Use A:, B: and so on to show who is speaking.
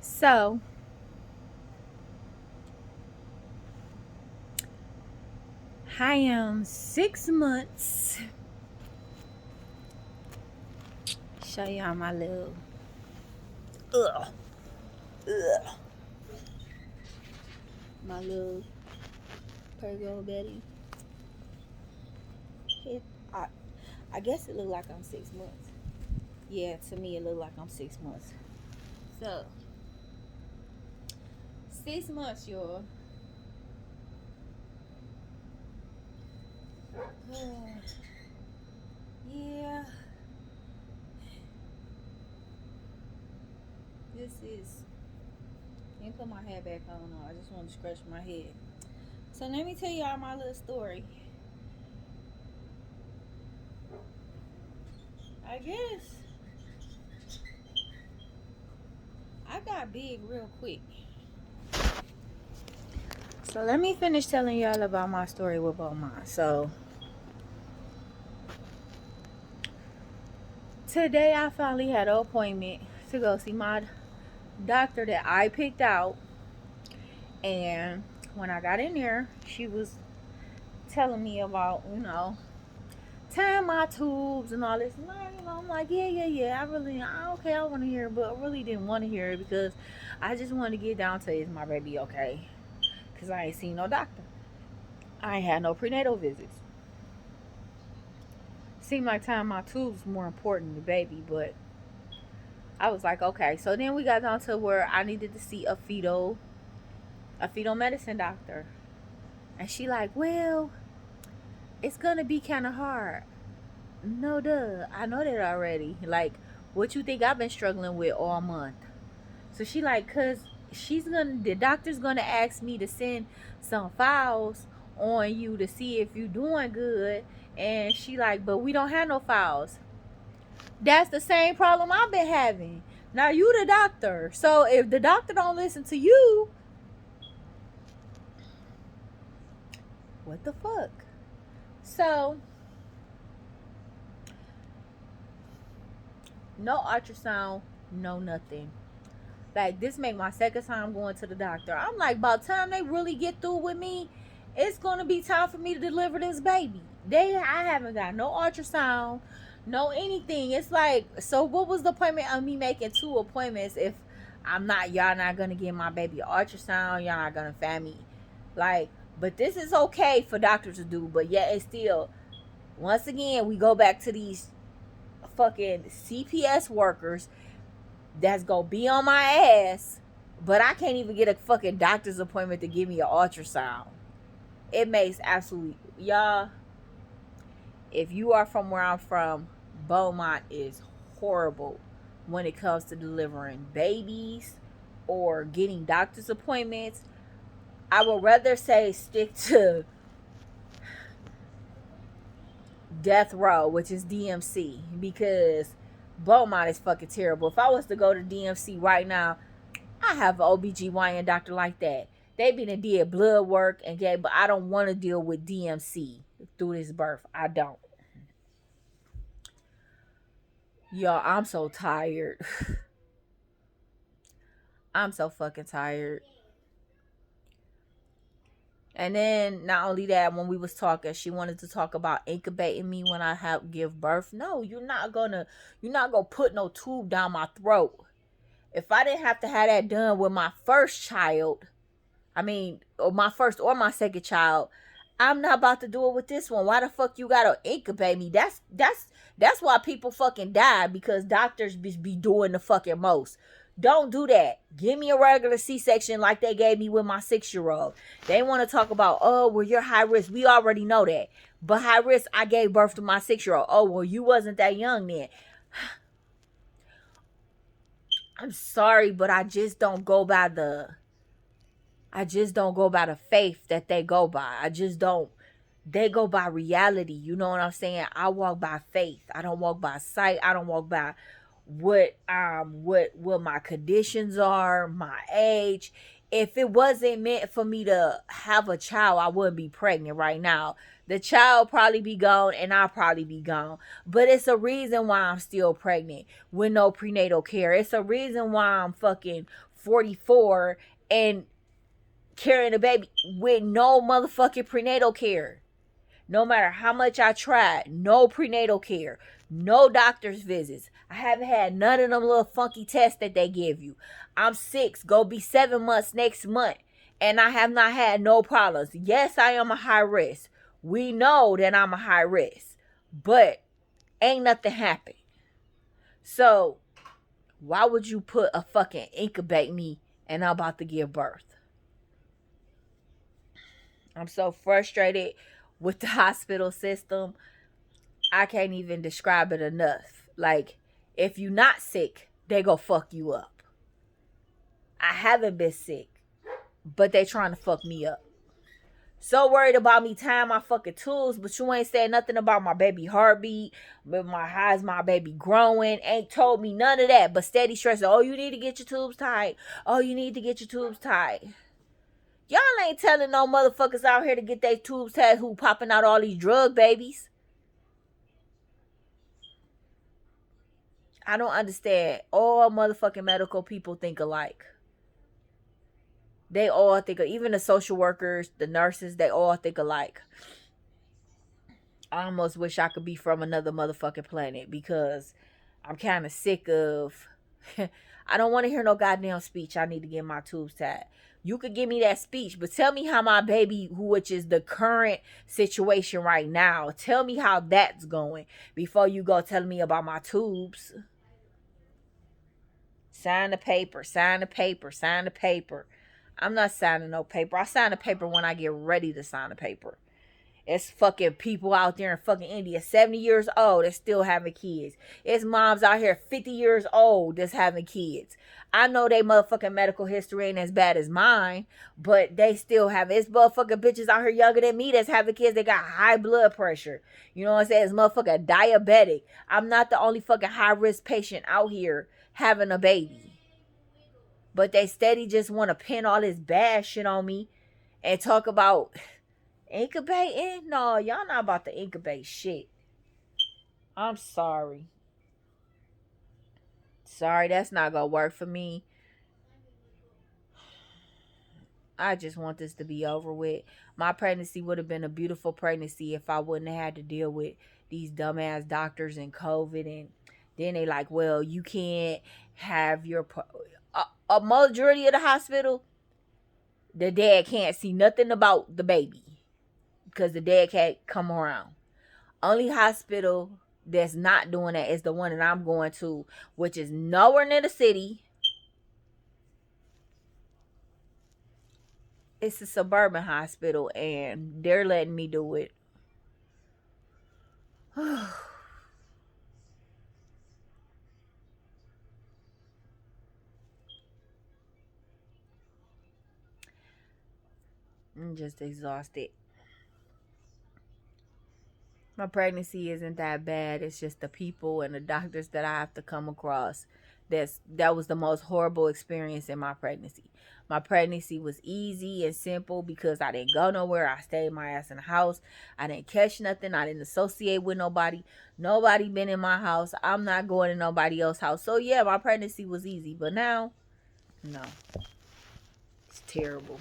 A: So, I am 6 months. Show y'all my little, ugh, ugh, my little Pergo Betty. It, I, I guess it look like I'm 6 months. Yeah, to me it look like I'm 6 months. So, 6 months, y'all. Yeah, this is. Let me put my hair back on. I just want to scratch my head. So let me tell y'all my little story. I guess I got big real quick. So let me finish telling y'all about my story with Beaumont. So today I finally had an appointment to go see my doctor that I picked out. And when I got in there, she was telling me about, tying my tubes and all this. And I'm like, yeah. Okay, I want to hear it, but I really didn't want to hear it because I just wanted to get down to, is my baby okay? Because I ain't seen no doctor. I ain't had no prenatal visits. Seemed like tying my tubes was more important than the baby, but I was like, okay. So then we got down to where I needed to see a fetal medicine doctor. And she like, well, it's gonna be kind of hard. No, duh. I know that already. Like, what you think I've been struggling with all month? So she like, cause the doctor's gonna ask me to send some files on you to see if you doing good. And she like, but we don't have no files. That's the same problem I've been having. Now you the doctor. So if the doctor don't listen to you, what the fuck? So no ultrasound, no nothing. Like, this make my second time going to the doctor. I'm like, by the time they really get through with me, it's gonna be time for me to deliver this baby. I haven't got no ultrasound, no anything. It's like, so what was the appointment of me making 2 appointments if y'all not gonna give my baby an ultrasound, y'all not gonna find me? Like, but this is okay for doctors to do, but yet it's still, once again, we go back to these fucking CPS workers that's gonna be on my ass, but I can't even get a fucking doctor's appointment to give me an ultrasound. It makes absolutely, y'all, if you are from where I'm from, Beaumont is horrible when it comes to delivering babies or getting doctor's appointments. I would rather say stick to Death Row, which is DMC, because Beaumont is fucking terrible. If I was to go to DMC right now, I have an OBGYN doctor like that. They been and did blood work and gave, but I don't want to deal with DMC through this birth. I don't. Y'all, I'm so tired. I'm so fucking tired. And then not only that, when we was talking, she wanted to talk about incubating me when I help give birth. No, you're not gonna put no tube down my throat. If I didn't have to have that done with my first child, or my first or my second child, I'm not about to do it with this one. Why the fuck you gotta incubate me? That's why people fucking die, because doctors be doing the fucking most. Don't do that. Give me a regular C-section like they gave me with my 6-year-old. They want to talk about, oh, well, you're high risk. We already know that. But high risk, I gave birth to my 6-year-old. Oh, well, you wasn't that young then. I'm sorry, but I just don't go by the faith that they go by. I just don't. They go by reality. You know what I'm saying? I walk by faith. I don't walk by sight. I don't walk by what my conditions are, my age. If it wasn't meant for me to have a child, I wouldn't be pregnant right now. The child probably be gone and I'll probably be gone. But it's a reason why I'm still pregnant with no prenatal care. It's a reason why I'm fucking 44 and carrying a baby with no motherfucking prenatal care. No matter how much I tried, no prenatal care, no doctor's visits. I haven't had none of them little funky tests that they give you. I'm 6, go be 7 months next month, and I have not had no problems. Yes, I am a high risk. We know that I'm a high risk, but ain't nothing happened. So, why would you put a fucking incubate me and I'm about to give birth? I'm so frustrated with the hospital system. I can't even describe it enough. Like, if you not sick, they go fuck you up. I haven't been sick, but they trying to fuck me up. So worried about me tying my fucking tools, but you ain't said nothing about my baby heartbeat, but how's my baby growing. Ain't told me none of that, but steady stressing. Oh, you need to get your tubes tied. Oh, you need to get your tubes tied. Y'all ain't telling no motherfuckers out here to get their tubes tied who popping out all these drug babies. I don't understand. All motherfucking medical people think alike. They all think, even the social workers, the nurses, they all think alike. I almost wish I could be from another motherfucking planet because I'm kind of sick of... I don't want to hear no goddamn speech. I need to get my tubes tied. You could give me that speech, but tell me how my baby, which is the current situation right now, tell me how that's going before you go telling me about my tubes. Sign the paper, sign the paper, sign the paper. I'm not signing no paper. I sign the paper when I get ready to sign the paper. It's fucking people out there in fucking India, 70 years old, that's still having kids. It's moms out here 50 years old that's having kids. I know they motherfucking medical history ain't as bad as mine, but they still have it. It's motherfucking bitches out here younger than me that's having kids. They got high blood pressure. You know what I'm saying? It's motherfucking diabetic. I'm not the only fucking high risk patient out here having a baby. But they steady just want to pin all this bad shit on me and talk about incubating. No, y'all not about to incubate shit. I'm sorry. Sorry, that's not gonna work for me. I just want this to be over with. My pregnancy would have been a beautiful pregnancy if I wouldn't have had to deal with these dumbass doctors and COVID. And then they like, well, you can't have your... A majority of the hospital, the dad can't see nothing about the baby because the dad can't come around. Only hospital that's not doing that is the one that I'm going to, which is nowhere near the city. It's a suburban hospital and they're letting me do it. I'm just exhausted. My pregnancy isn't that bad. It's just the people and the doctors that I have to come across. That was the most horrible experience in my pregnancy. My pregnancy was easy and simple because I didn't go nowhere. I stayed my ass in the house. I didn't catch nothing. I didn't associate with nobody. Nobody been in my house. I'm not going to nobody else's house. So yeah, my pregnancy was easy. But now, no. It's terrible.